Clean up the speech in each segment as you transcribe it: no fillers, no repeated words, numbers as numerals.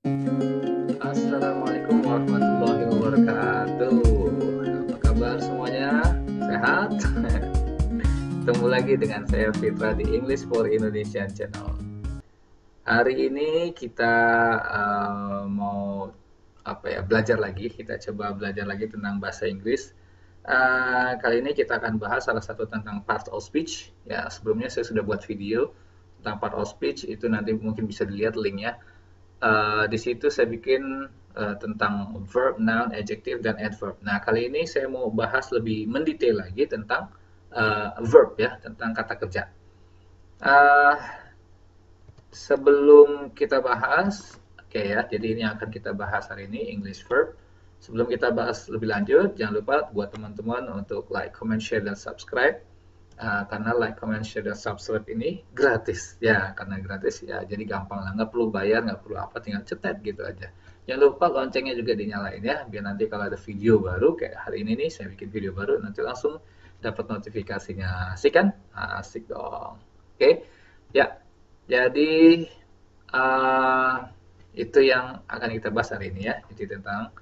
Assalamualaikum warahmatullahi wabarakatuh. Apa kabar semuanya? Sehat? Ketemu lagi dengan saya Fitra di English for Indonesian Channel. Hari ini kita mau belajar lagi. Kita coba belajar lagi tentang bahasa Inggris. Kali ini kita akan bahas salah satu tentang part of speech. Ya, sebelumnya saya sudah buat video tentang part of speech. Itu nanti mungkin bisa dilihat linknya. Di situ saya bikin tentang verb, noun, adjective, dan adverb. Nah, kali ini saya mau bahas lebih mendetail lagi tentang verb ya, tentang kata kerja. Uh, Sebelum kita bahas, oke ya, jadi ini akan kita bahas hari ini, English verb. Sebelum kita bahas lebih lanjut, jangan lupa buat teman-teman untuk like, comment, share, dan subscribe. Karena like, comment, share, dan subscribe ini gratis ya, karena gratis ya jadi gampang lah, nggak perlu bayar, nggak perlu apa, tinggal cetet gitu aja. Jangan lupa loncengnya juga dinyalain ya, biar nanti kalau ada video baru kayak hari ini nih saya bikin video baru nanti langsung dapat notifikasinya. Asik kan? Asik dong. Oke ya, jadi uh, itu yang akan kita bahas hari ini ya, jadi tentang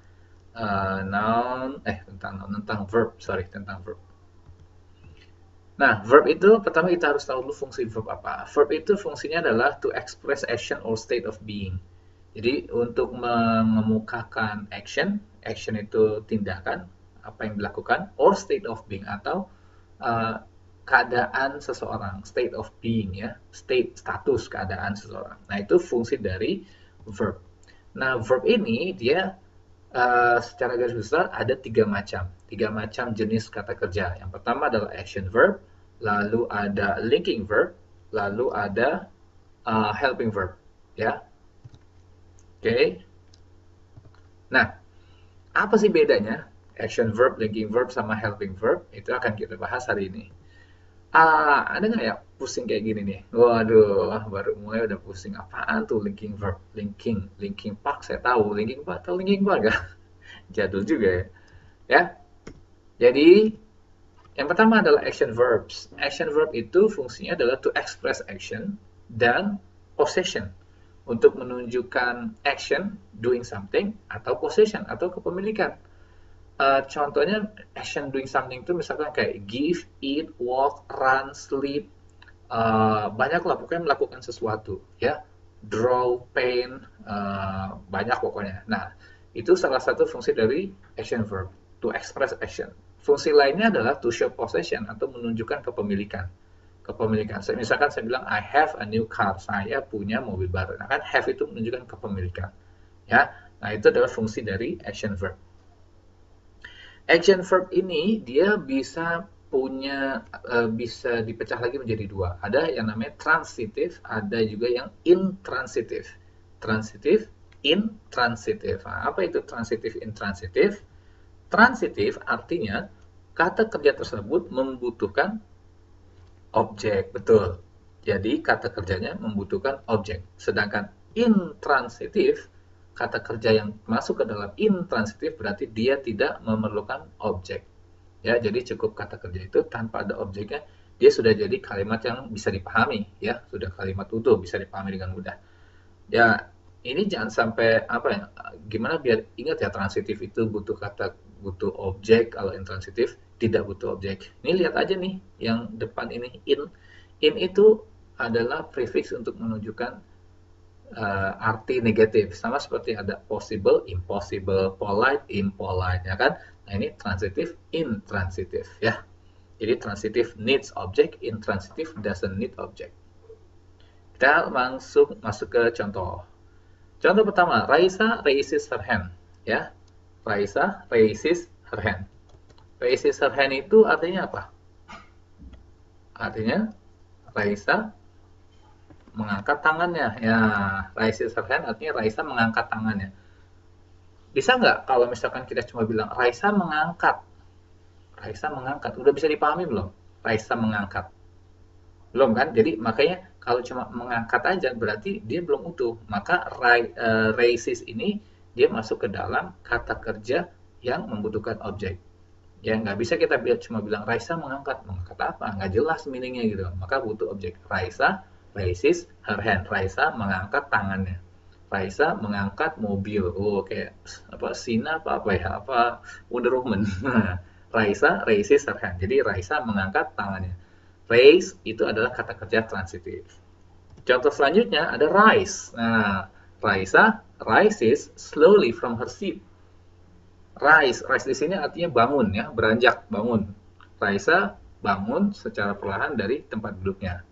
tentang verb, sorry, tentang verb. Nah, verb itu pertama kita harus tahu dulu fungsi verb apa. Verb itu fungsinya adalah to express action or state of being. Jadi untuk mengemukakan action, action itu tindakan, apa yang dilakukan, or state of being atau uh, keadaan seseorang, state of being ya, status keadaan seseorang. Nah, itu fungsi dari verb. Nah, verb ini dia secara garis besar ada tiga macam jenis kata kerja. Yang pertama adalah action verb, lalu ada linking verb, lalu ada helping verb, ya. Oke. Nah, apa sih bedanya action verb, linking verb, sama helping verb? Itu akan kita bahas hari ini. Ada nggak ya pusing kayak gini nih? Waduh, baru mulai udah pusing. Apaan tuh linking verb? Linking park saya tahu. Linking park, tahu linking park gak? Jadul juga ya. Ya, jadi yang pertama adalah action verbs. Action verb itu fungsinya adalah to express action dan possession. Untuk menunjukkan action, doing something, atau possession, atau kepemilikan. Contohnya action doing something itu misalkan kayak give, eat, walk, run, sleep. Banyak lah pokoknya melakukan sesuatu. Ya, draw, paint, banyak pokoknya. Nah, itu salah satu fungsi dari action verb, to express action. Fungsi lainnya adalah to show possession atau menunjukkan kepemilikan. Kepemilikan. Misalkan saya bilang I have a new car, saya punya mobil baru. Nah kan have itu menunjukkan kepemilikan. Ya, nah itu adalah fungsi dari action verb. Action verb ini dia bisa dipecah lagi menjadi dua. Ada yang namanya transitive, ada juga yang intransitive. Transitive, intransitive. Nah, apa itu transitive, intransitive? Transitif artinya kata kerja tersebut membutuhkan objek, betul. Jadi kata kerjanya membutuhkan objek. Sedangkan intransitif, kata kerja yang masuk ke dalam intransitif berarti dia tidak memerlukan objek. Ya, jadi cukup kata kerja itu tanpa ada objeknya, dia sudah jadi kalimat yang bisa dipahami, ya, sudah kalimat utuh, bisa dipahami dengan mudah. Ya, ini jangan sampai apa ya, gimana biar ingat ya transitif itu butuh objek, kalau intransitif tidak butuh objek. Ini lihat aja nih yang depan ini in. In itu adalah prefix untuk menunjukkan arti negatif. Sama seperti ada possible, impossible, polite, impolite ya kan. Nah, ini transitif, intransitif ya. Jadi transitif needs object, intransitif doesn't need object. Kita langsung masuk ke contoh. Contoh pertama, Raisa raises her hand. Ya, Raisa raises her hand. Raises her hand itu artinya apa? Artinya Raisa mengangkat tangannya. Ya, raises her hand artinya Raisa mengangkat tangannya. Bisa nggak kalau misalkan kita cuma bilang Raisa mengangkat? Raisa mengangkat. Udah bisa dipahami belum? Raisa mengangkat. Belum kan? Jadi makanya kalau cuma mengangkat aja berarti dia belum utuh. Maka raises ini dia masuk ke dalam kata kerja yang membutuhkan objek. Ya nggak bisa kita cuma bilang Raisa mengangkat. Mengangkat apa? Nggak jelas meaningnya gitu. Maka butuh objek. Raisa raises her hand. Raisa mengangkat tangannya. Raisa mengangkat mobil. Oh, kayak apa Sina apa ya? Apa Wonder Woman. Raisa raises her hand. Jadi Raisa mengangkat tangannya. Raise itu adalah kata kerja transitif. Contoh selanjutnya ada rise. Nah, Raisa rises slowly from her seat. Rise di sini artinya bangun ya, beranjak, bangun. Raisa bangun secara perlahan dari tempat duduknya.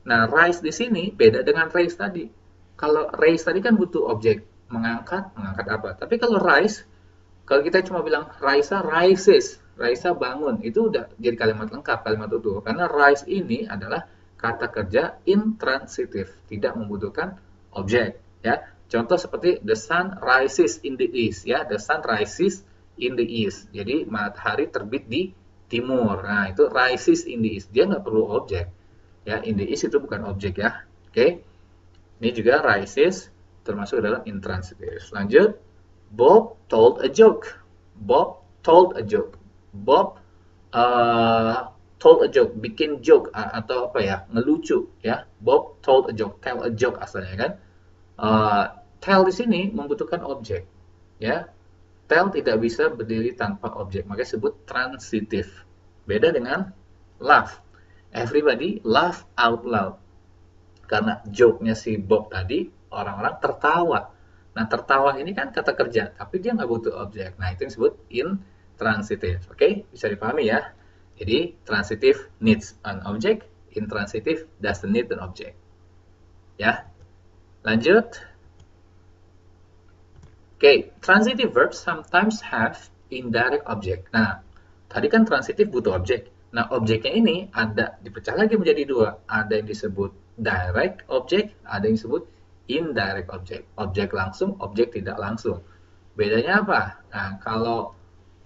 Nah, rise di sini beda dengan raise tadi. Kalau raise tadi kan butuh objek, mengangkat apa. Tapi kalau rise, kalau kita cuma bilang Raisa rises, Raisa bangun, itu udah jadi kalimat lengkap, kalimat utuh. Karena rise ini adalah kata kerja intransitif, tidak membutuhkan objek. Ya, contoh seperti the sun rises in the east. Ya, the sun rises in the east. Jadi matahari terbit di timur. Nah, itu rises in the east. Dia nggak perlu objek. Ya, in the east itu bukan objek ya. Oke, ini juga rises termasuk dalam intransitif. Lanjut. Bob told a joke. Bob told a joke. Bob told a joke, bikin joke atau apa ya, ngelucu ya. Bob told a joke, tell a joke asalnya kan. Tell di sini membutuhkan objek ya. Tell tidak bisa berdiri tanpa objek, makanya sebut transitif. Beda dengan laugh. Everybody laugh out loud. Karena joke-nya si Bob tadi, orang-orang tertawa. Nah, tertawa ini kan kata kerja, tapi dia nggak butuh objek. Nah, itu yang disebut intransitif. Oke, bisa dipahami ya. Jadi, transitive needs an object, intransitive doesn't need an object. Ya, lanjut. Oke, transitive verbs sometimes have indirect object. Nah, tadi kan transitif butuh objek. Nah, objeknya ini ada dipecah lagi menjadi dua. Ada yang disebut direct object, ada yang disebut indirect object. Objek langsung, objek tidak langsung. Bedanya apa? Nah, kalau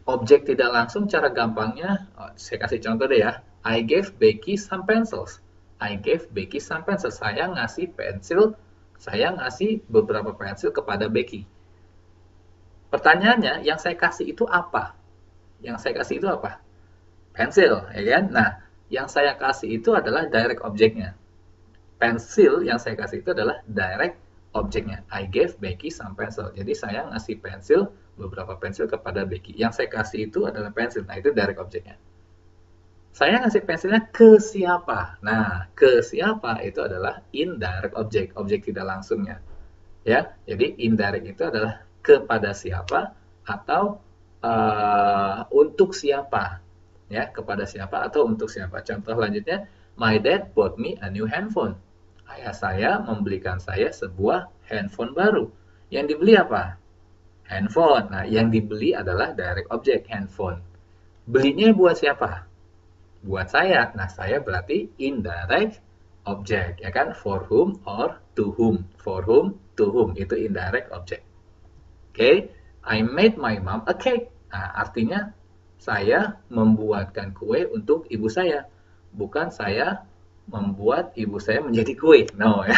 objek tidak langsung, cara gampangnya, saya kasih contoh deh ya. I gave Becky some pencils. I gave Becky some pencils. Saya ngasih beberapa pensil kepada Becky. Pertanyaannya, yang saya kasih itu apa? Yang saya kasih itu apa? Pensil, ya kan? Nah, yang saya kasih itu adalah direct objeknya. Pensil yang saya kasih itu adalah direct objeknya. I gave Becky some pencil. Jadi saya ngasih beberapa pensil kepada Becky. Yang saya kasih itu adalah pensil. Nah, itu direct objeknya. Saya ngasih pensilnya ke siapa? Nah, ke siapa itu adalah indirect object, objek tidak langsungnya. Ya, jadi indirect itu adalah kepada siapa atau untuk siapa. Ya, kepada siapa atau untuk siapa. Contoh lanjutnya, my dad bought me a new handphone. Ayah saya membelikan saya sebuah handphone baru. Yang dibeli apa? Handphone. Nah, yang dibeli adalah direct object, handphone. Belinya buat siapa? Buat saya. Nah, saya berarti indirect object, ya kan? For whom or to whom. For whom, to whom. Itu indirect object. Oke, I made my mom a cake. Nah, artinya saya membuatkan kue untuk ibu saya. Bukan saya membuat ibu saya menjadi kue. No ya.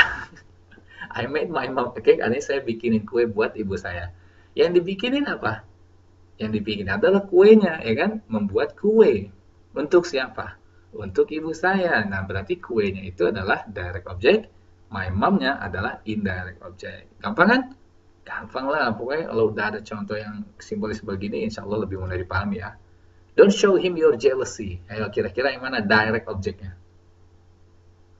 I made my mom a cake, artinya saya bikinin kue buat ibu saya. Yang dibikinin apa? Yang dibikin adalah kuenya, ya kan? Membuat kue. Untuk siapa? Untuk ibu saya. Nah, berarti kuenya itu adalah direct object. My mom-nya adalah indirect object. Gampang kan? Gampang lah, pokoknya kalau udah ada contoh yang simbolis begini, insya Allah lebih mudah dipahami ya. Don't show him your jealousy. Ayo, kira-kira yang mana direct objeknya?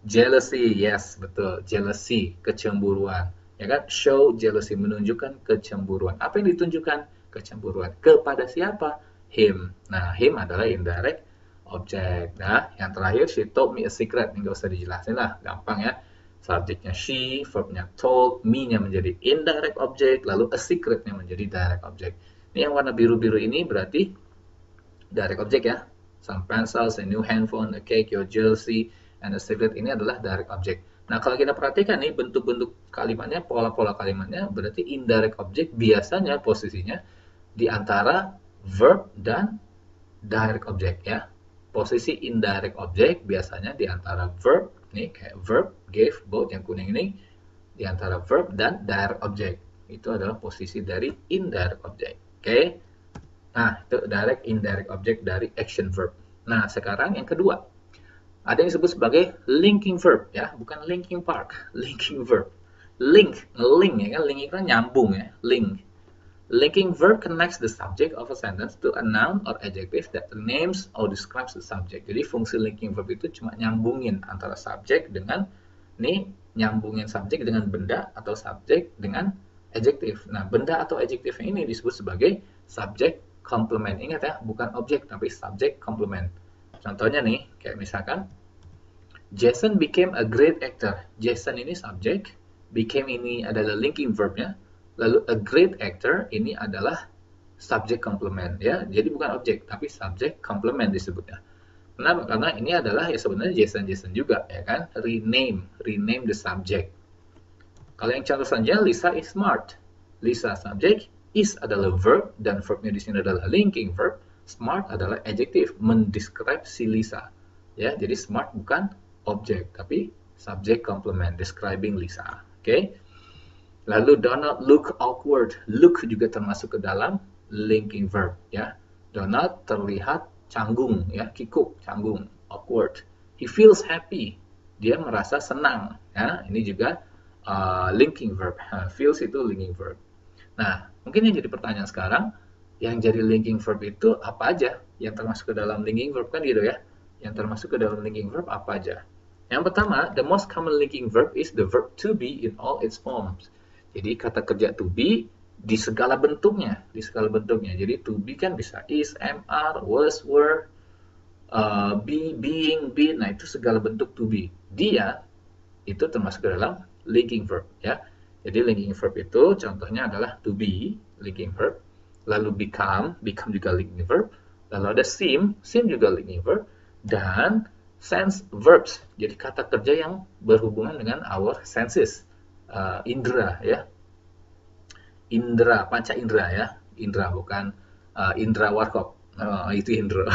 Jealousy, yes, betul. Jealousy, kecemburuan. Ya kan? Show jealousy, menunjukkan kecemburuan. Apa yang ditunjukkan? Kecemburuan. Kepada siapa? Him. Nah, him adalah indirect object. Nah, yang terakhir, she told me a secret. Ini nggak usah dijelasin lah, gampang ya. Subjeknya she, verbnya told, me-nya menjadi indirect object, lalu a secret-nya menjadi direct object. Ini yang warna biru-biru ini berarti direct object ya. Some pencils, a new handphone, a cake, your jealousy, and a secret ini adalah direct object. Nah, kalau kita perhatikan nih bentuk-bentuk kalimatnya, pola-pola kalimatnya, berarti indirect object biasanya posisinya di antara verb dan direct object ya. Posisi indirect object biasanya di antara verb, nih kayak verb, gave, bought yang kuning ini, di antara verb dan direct object. Itu adalah posisi dari indirect object. Oke. Nah, itu direct indirect object dari action verb. Nah, sekarang yang kedua. Ada yang disebut sebagai linking verb ya, bukan linking park, linking verb. Link, nge-link ya kan, link itu kan nyambung ya, link. Linking verb connects the subject of a sentence to a noun or adjective that names or describes the subject. Jadi fungsi linking verb itu cuma nyambungin antara subjek dengan nyambungin subjek dengan benda atau subjek dengan adjektif. Nah, benda atau adjektifnya ini disebut sebagai subject complement. Ingat ya, bukan objek tapi subject complement. Contohnya nih, kayak misalkan Jason became a great actor. Jason ini subjek, became ini adalah linking verbnya. Lalu a great actor ini adalah subject complement ya. Jadi bukan objek tapi subject complement disebutnya. Kenapa? Karena ini adalah ya sebenarnya Jason juga ya kan. Rename the subject. Kalau yang contoh saja Lisa is smart. Lisa subject, is adalah verb dan verbnya di sini adalah linking verb. Smart adalah adjective mendescribe si Lisa. Ya, jadi smart bukan objek tapi subject complement describing Lisa. Oke. Lalu Donald look awkward. Look juga termasuk ke dalam linking verb ya. Donald terlihat canggung ya, kikuk, canggung, awkward. He feels happy. Dia merasa senang ya. Ini juga linking verb. Feels itu linking verb. Nah, mungkin yang jadi pertanyaan sekarang, yang jadi linking verb itu apa aja? Yang termasuk ke dalam linking verb kan gitu ya. Yang termasuk ke dalam linking verb apa aja? Yang pertama, the most common linking verb is the verb to be in all its forms. Jadi kata kerja to be di segala bentuknya, Jadi to be kan bisa is, am, are, was, were, be, being, been. Nah, itu segala bentuk to be. Dia itu termasuk ke dalam linking verb ya. Jadi linking verb itu contohnya adalah to be, linking verb. Lalu become juga linking verb. Lalu ada seem juga linking verb. Dan sense verbs. Jadi kata kerja yang berhubungan dengan our senses. Indra ya, panca indera ya, indra bukan indra warkop, itu indra.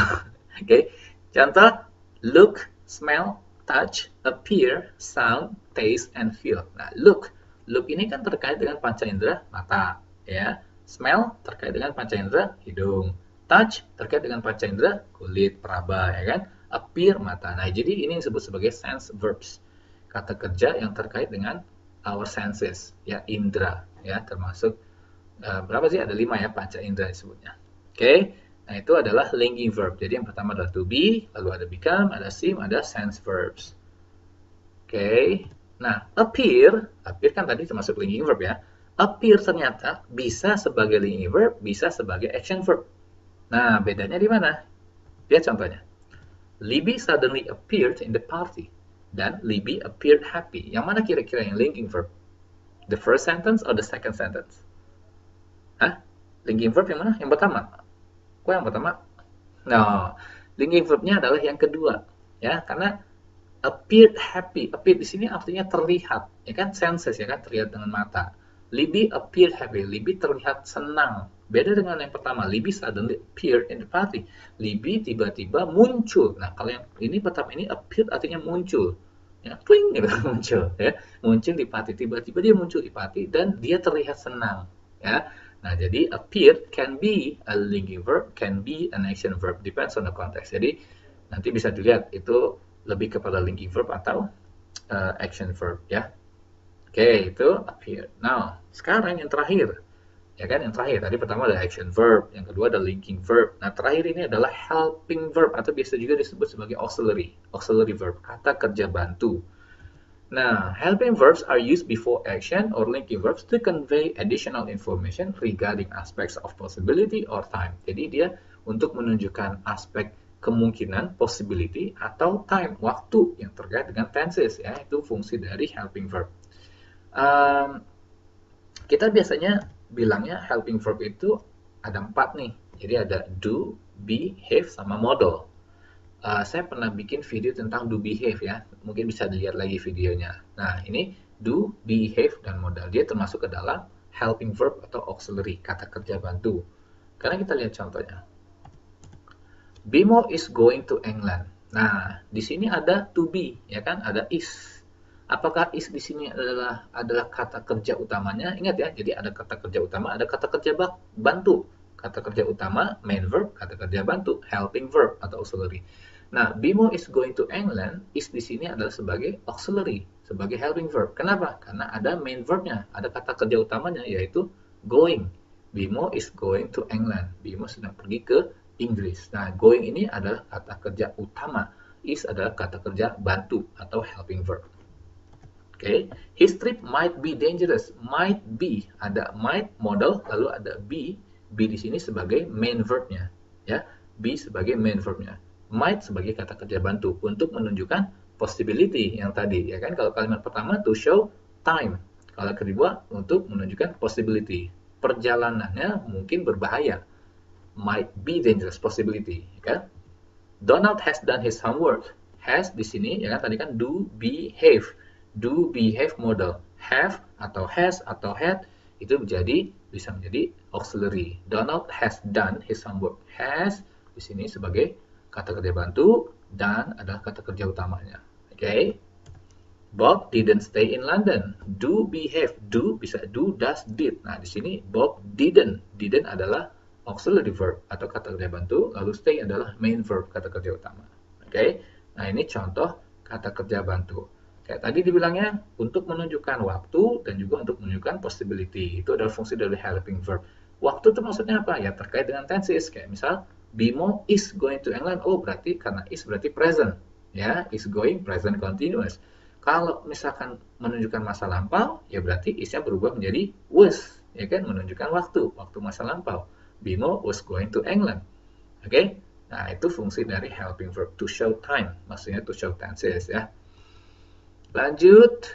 Oke. Contoh look, smell, touch, appear, sound, taste, and feel. Nah, look ini kan terkait dengan panca indera mata ya, smell terkait dengan panca indera hidung, touch terkait dengan panca indera kulit, peraba ya kan, appear mata. Nah, jadi ini disebut sebagai sense verbs, kata kerja yang terkait dengan our senses ya, indra ya, termasuk berapa sih, ada 5 ya panca indra disebutnya. Oke. Nah, itu adalah linking verb. Jadi yang pertama adalah to be, lalu ada become, ada seem, ada sense verbs. Oke. Nah, appear kan tadi termasuk linking verb ya. Appear ternyata bisa sebagai linking verb, bisa sebagai action verb. Nah, bedanya di mana? Lihat contohnya. Libby suddenly appeared in the party. Dan Libby appeared happy. Yang mana kira-kira yang linking verb? The first sentence or the second sentence? Hah? Linking verb yang mana? Yang pertama. Kok yang pertama? No. Linking verbnya adalah yang kedua. Ya, karena appeared happy. Appeared di sini artinya terlihat. Ya kan? Senses ya kan? Terlihat dengan mata. Libby appeared happy. Libby terlihat senang. Beda dengan yang pertama. Libby suddenly appeared in the party. Libby tiba-tiba muncul. Nah, kalau yang ini pertama ini appeared artinya muncul. Ya, kling gitu muncul ya. Muncul di party. Tiba-tiba dia muncul di party dan dia terlihat senang. Ya. Nah, jadi appear can be a linking verb, can be an action verb, depends on the context. Jadi nanti bisa dilihat itu lebih kepada linking verb atau action verb ya. Oke, itu appear. Now, sekarang yang terakhir. Ya kan, yang terakhir tadi pertama ada action verb, yang kedua ada linking verb. Nah, terakhir ini adalah helping verb atau biasa juga disebut sebagai auxiliary verb, kata kerja bantu. Nah, helping verbs are used before action or linking verbs to convey additional information regarding aspects of possibility or time. Jadi dia untuk menunjukkan aspek kemungkinan, possibility, atau time, waktu yang terkait dengan tenses ya, itu fungsi dari helping verb. Kita biasanya bilangnya helping verb itu ada 4 nih. Jadi ada do, be, have, sama modal. Saya pernah bikin video tentang do, behave ya. Mungkin bisa dilihat lagi videonya. Nah, ini do, behave, dan modal. Dia termasuk ke dalam helping verb atau auxiliary, kata kerja bantu. Karena kita lihat contohnya. Bimo is going to England. Nah, di sini ada to be, ya kan? Ada is. Apakah is di sini adalah kata kerja utamanya? Ingat ya, jadi ada kata kerja utama, ada kata kerja bantu. Kata kerja utama, main verb, kata kerja bantu, helping verb atau auxiliary. Nah, Bimo is going to England, is di sini adalah sebagai auxiliary, sebagai helping verb. Kenapa? Karena ada main verbnya, ada kata kerja utamanya, yaitu going. Bimo is going to England. Bimo sedang pergi ke Inggris. Nah, going ini adalah kata kerja utama. Is adalah kata kerja bantu atau helping verb. Okay. His trip might be dangerous. Might be, ada might modal, lalu ada be. Be di sini sebagai main verbnya, ya. Be sebagai main verbnya. Might sebagai kata kerja bantu untuk menunjukkan possibility yang tadi, ya kan? Kalau kalimat pertama to show time, kalau kedua untuk menunjukkan possibility. Perjalanannya mungkin berbahaya. Might be dangerous, possibility, ya kan? Donald has done his homework. Has di sini, ya kan? Tadi kan do, behave. Do, behave modal. Have atau has atau had itu bisa menjadi auxiliary. Donald has done his homework. Has di sini sebagai kata kerja bantu, dan adalah kata kerja utamanya. Oke. Okay. Bob didn't stay in London. Do, behave. Do bisa do, does, did. Nah, di sini Bob didn't. Didn't adalah auxiliary verb atau kata kerja bantu, lalu stay adalah main verb, kata kerja utama. Oke. Okay. Nah, ini contoh kata kerja bantu. Kayak tadi dibilangnya untuk menunjukkan waktu dan juga untuk menunjukkan possibility. Itu adalah fungsi dari helping verb. Waktu itu maksudnya apa? Ya terkait dengan tenses. Kayak misal Bimo is going to England. Oh, berarti karena is berarti present. Ya, is going present continuous. Kalau misalkan menunjukkan masa lampau, ya berarti is-nya berubah menjadi was. Ya kan, menunjukkan waktu masa lampau. Bimo was going to England. Oke? Okay? Nah, itu fungsi dari helping verb to show time. Maksudnya to show tenses ya. Lanjut.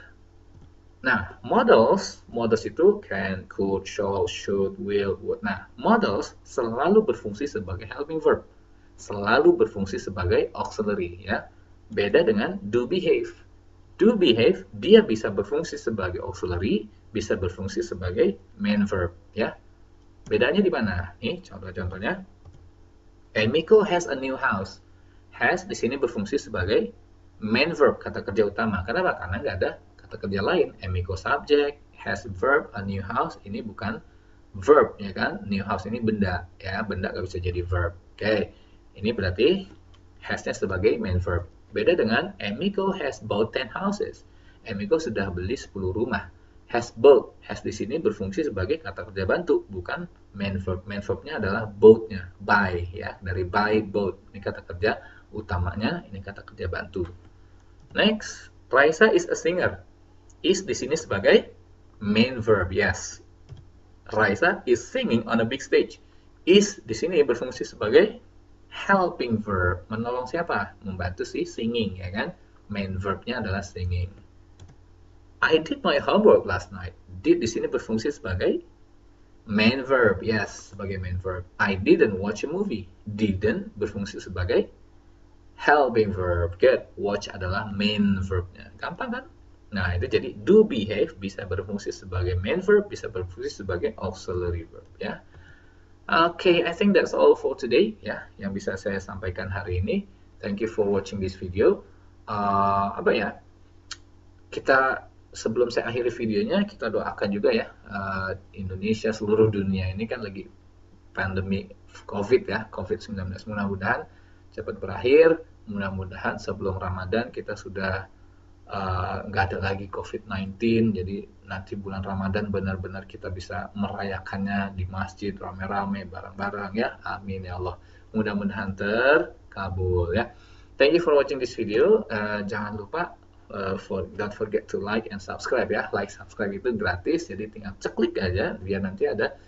Nah, modals itu can, could, shall, should, will, would. Nah, modals selalu berfungsi sebagai helping verb. Selalu berfungsi sebagai auxiliary ya. Beda dengan do behave. Do behave dia bisa berfungsi sebagai auxiliary, bisa berfungsi sebagai main verb ya. Bedanya di mana? Nih contoh-contohnya. Emiko has a new house. Has di sini berfungsi sebagai main verb, kata kerja utama. Kenapa? Karena nggak ada kata kerja lain. Emiko subject, has verb, a new house. Ini bukan verb, ya kan? New house ini benda, ya. Benda nggak bisa jadi verb. Oke. Ini berarti has-nya sebagai main verb. Beda dengan Emiko has bought 10 houses. Emiko sudah beli 10 rumah. Has bought. Has di sini berfungsi sebagai kata kerja bantu, bukan main verb. Main verbnya adalah bought-nya. Buy, ya. Dari buy, bought. Ini kata kerja utamanya, ini kata kerja bantu. Next, Raisa is a singer. Is di sini sebagai main verb, yes. Raisa is singing on a big stage. Is di sini berfungsi sebagai helping verb. Menolong siapa? Membantu si singing, ya kan? Main verbnya adalah singing. I did my homework last night. Did di sini berfungsi sebagai main verb, yes, sebagai main verb. I didn't watch a movie. Didn't berfungsi sebagai helping verb. Good. Watch adalah main verbnya. Gampang kan? Nah, itu jadi do behave bisa berfungsi sebagai main verb, bisa berfungsi sebagai auxiliary verb ya. Okay, I think that's all for today ya, yang bisa saya sampaikan hari ini. Thank you for watching this video. Kita sebelum saya akhiri videonya, kita doakan juga ya, Indonesia, seluruh dunia ini kan lagi pandemi COVID ya, COVID-19. Mudah-mudahan cepat berakhir, mudah-mudahan sebelum Ramadan kita sudah nggak ada lagi COVID-19, jadi nanti bulan Ramadan benar-benar kita bisa merayakannya di masjid rame-rame bareng-bareng ya, amin ya Allah, mudah-mudahan terkabul ya. Thank you for watching this video. Jangan lupa don't forget to like and subscribe ya. Like, subscribe itu gratis, jadi tinggal klik aja biar nanti ada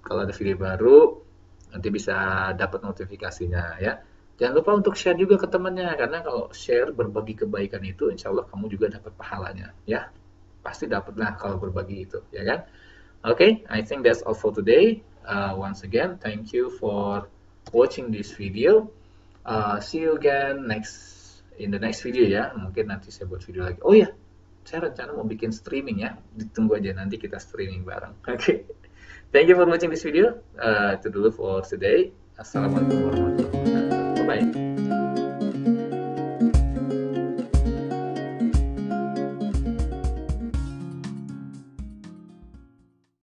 kalau ada video baru nanti bisa dapat notifikasinya ya. Jangan lupa untuk share juga ke temannya, karena kalau share berbagi kebaikan itu insya Allah kamu juga dapat pahalanya ya. Pasti dapat lah kalau berbagi itu, ya kan? Okay, I think that's all for today. Once again, thank you for watching this video. See you again in the next video ya. Mungkin nanti saya buat video lagi. Oh ya, saya rencana mau bikin streaming ya. Ditunggu aja, nanti kita streaming bareng. Okay. Thank you for watching this video. Itu dulu for today. Assalamualaikum warahmatullahi wabarakatuh. Bye.